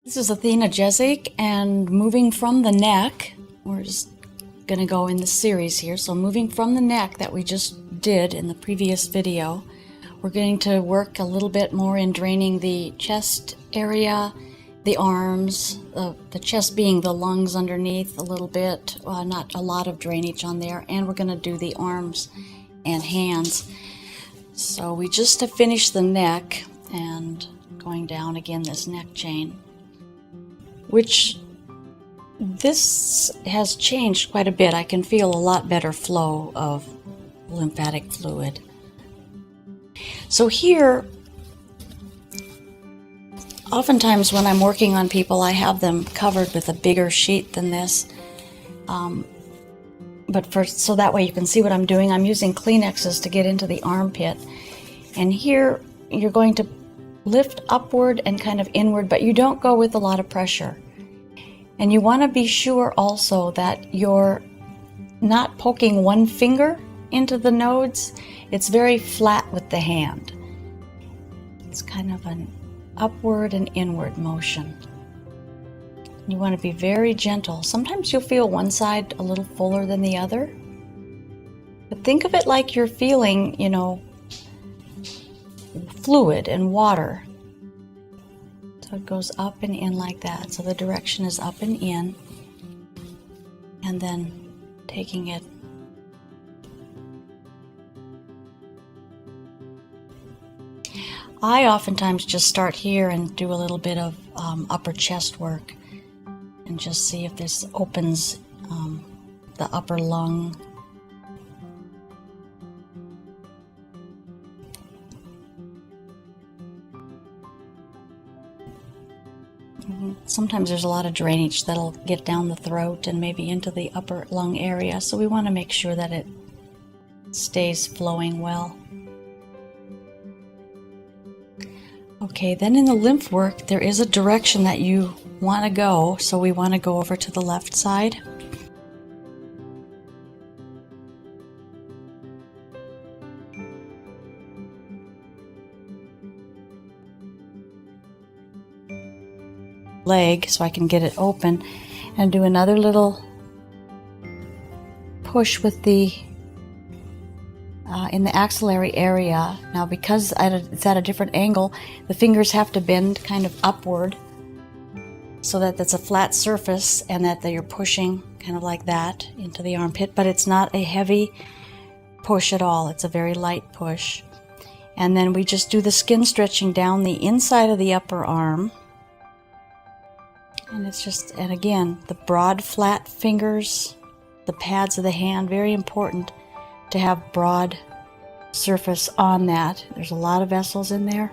This is Athena Jezik, and moving from the neck, we're just going to go in the series here. So moving from the neck that we just did in the previous video, we're going to work a little bit more in draining the chest area, the arms, the chest being the lungs underneath a little bit, not a lot of drainage on there, and we're going to do the arms and hands. So we just have finished the neck and going down again this neck chain, which this has changed quite a bit. I can feel a lot better flow of lymphatic fluid. So here, oftentimes when I'm working on people, I have them covered with a bigger sheet than this. So that way you can see what I'm doing. I'm using Kleenexes to get into the armpit. And here you're going to lift upward and kind of inward, but you don't go with a lot of pressure. And you want to be sure also that you're not poking one finger into the nodes. It's very flat with the hand. It's kind of an upward and inward motion. You want to be very gentle. Sometimes you'll feel one side a little fuller than the other. But think of it like you're feeling, fluid and water. So it goes up and in like that. So the direction is up and in, and then taking it I oftentimes just start here and do a little bit of upper chest work and just see if this opens the upper lung. Sometimes there's a lot of drainage that'll get down the throat and maybe into the upper lung area, so we want to make sure that it stays flowing well. Okay, then in the lymph work, there is a direction that you want to go, so we want to go over to the left side. Leg, so I can get it open, and do another little push with the in the axillary area. Now, because it's at a different angle, the fingers have to bend kind of upward so that that's a flat surface and that you're pushing kind of like that into the armpit, but it's not a heavy push at all. It's a very light push. And then we just do the skin stretching down the inside of the upper arm. And it's just, and again, the broad flat fingers, the pads of the hand, very important to have broad surface on that. There's a lot of vessels in there.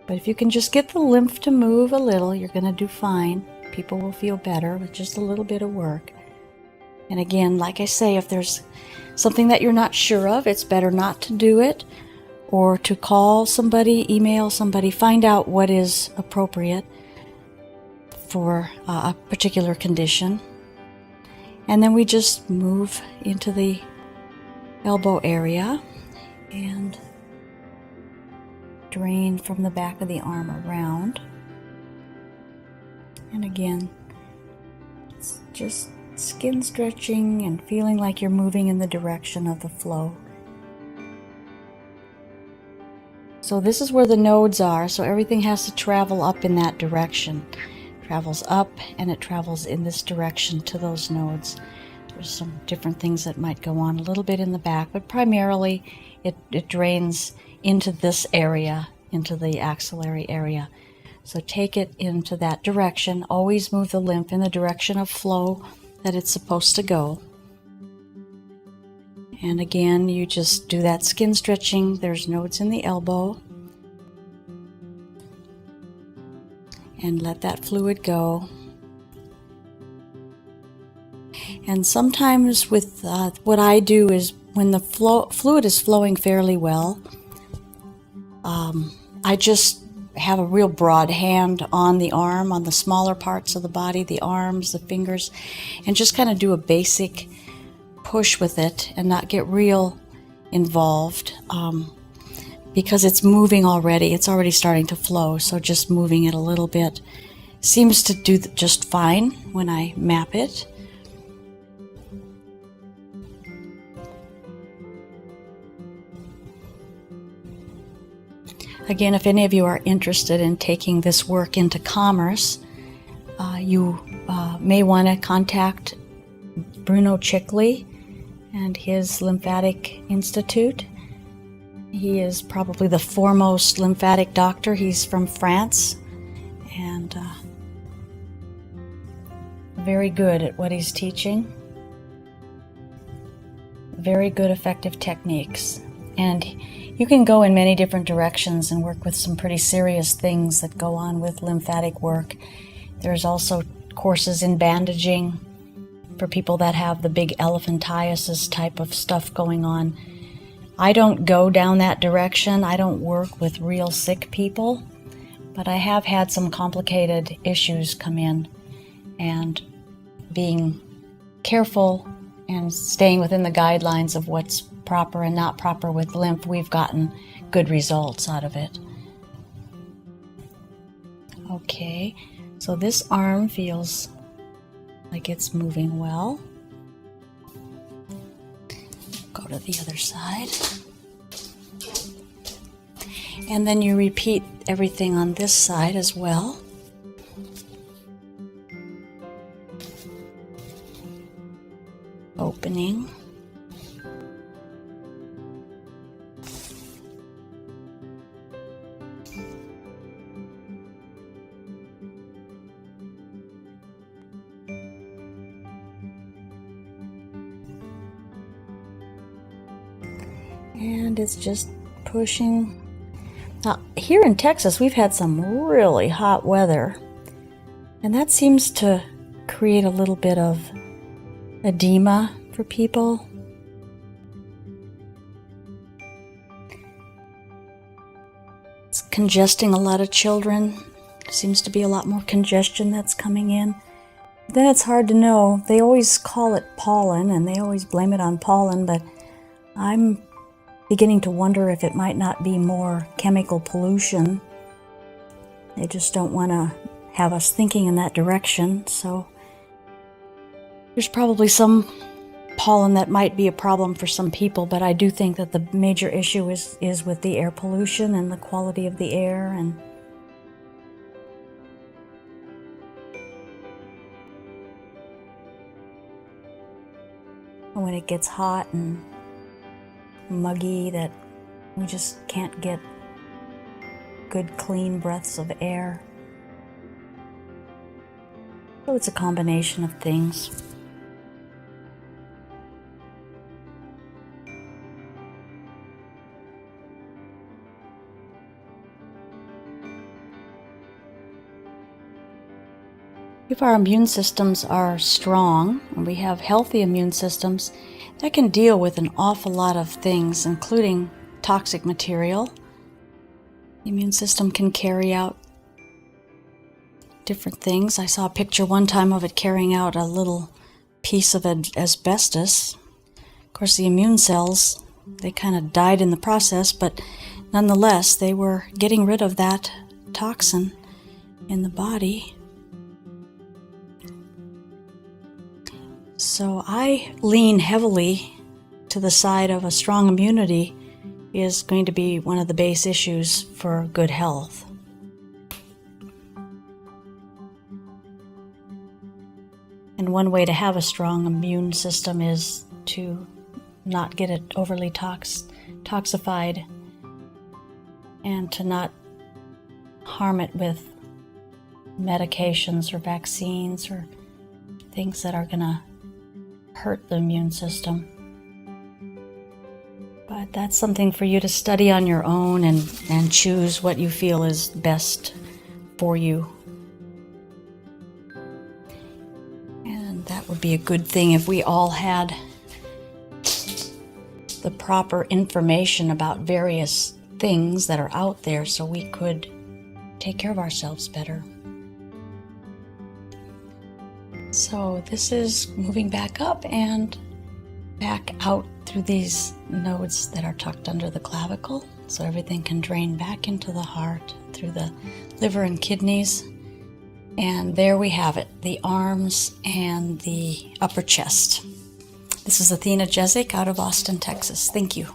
But if you can just get the lymph to move a little, you're going to do fine. People will feel better with just a little bit of work. And again, like I say, if there's something that you're not sure of, it's better not to do it, or to call somebody, email somebody, find out what is appropriate for a particular condition. And then we just move into the elbow area and drain from the back of the arm around. And again, it's just skin stretching and feeling like you're moving in the direction of the flow. So this is where the nodes are, so everything has to travel up in that direction. Travels up and it travels in this direction to those nodes. There's some different things that might go on a little bit in the back, but primarily it drains into this area, into the axillary area. So take it into that direction. Always move the lymph in the direction of flow that it's supposed to go. And again, you just do that skin stretching. There's nodes in the elbow. And let that fluid go. And sometimes with what I do is when the fluid is flowing fairly well, I just have a real broad hand on the arm, on the smaller parts of the body, the arms, the fingers, and just kind of do a basic push with it and not get real involved. because it's moving already. It's already starting to flow, so just moving it a little bit seems to do just fine when I map it. Again, if any of you are interested in taking this work into commerce, you may want to contact Bruno Chickley and his Lymphatic Institute. He is probably the foremost lymphatic doctor. He's from France and very good at what he's teaching. Very good, effective techniques. And you can go in many different directions and work with some pretty serious things that go on with lymphatic work. There's also courses in bandaging for people that have the big elephantiasis type of stuff going on. I don't go down that direction. I don't work with real sick people, but I have had some complicated issues come in, and being careful and staying within the guidelines of what's proper and not proper with lymph, we've gotten good results out of it. Okay, so this arm feels like it's moving well. Go to the other side. And then you repeat everything on this side as well. Opening. And it's just pushing. Now, here in Texas, we've had some really hot weather, and that seems to create a little bit of edema for people. It's congesting a lot of children. Seems to be a lot more congestion that's coming in. Then it's hard to know. They always call it pollen, and they always blame it on pollen, but I'm beginning to wonder if it might not be more chemical pollution. They just don't want to have us thinking in that direction, so there's probably some pollen that might be a problem for some people, but I do think that the major issue is with the air pollution and the quality of the air. And when it gets hot and muggy, that we just can't get good clean breaths of air. So it's a combination of things. If our immune systems are strong and we have healthy immune systems, that can deal with an awful lot of things, including toxic material. The immune system can carry out different things. I saw a picture one time of it carrying out a little piece of asbestos. Of course, the immune cells, they kind of died in the process, but nonetheless, they were getting rid of that toxin in the body. So I lean heavily to the side of a strong immunity is going to be one of the base issues for good health. And one way to have a strong immune system is to not get it overly toxified and to not harm it with medications or vaccines or things that are going to hurt the immune system. But that's something for you to study on your own and choose what you feel is best for you. And that would be a good thing if we all had the proper information about various things that are out there so we could take care of ourselves better. So this is moving back up, and back out through these nodes that are tucked under the clavicle, so everything can drain back into the heart through the liver and kidneys. And there we have it, the arms and the upper chest. This is Athena Jezik out of Austin, Texas. Thank you.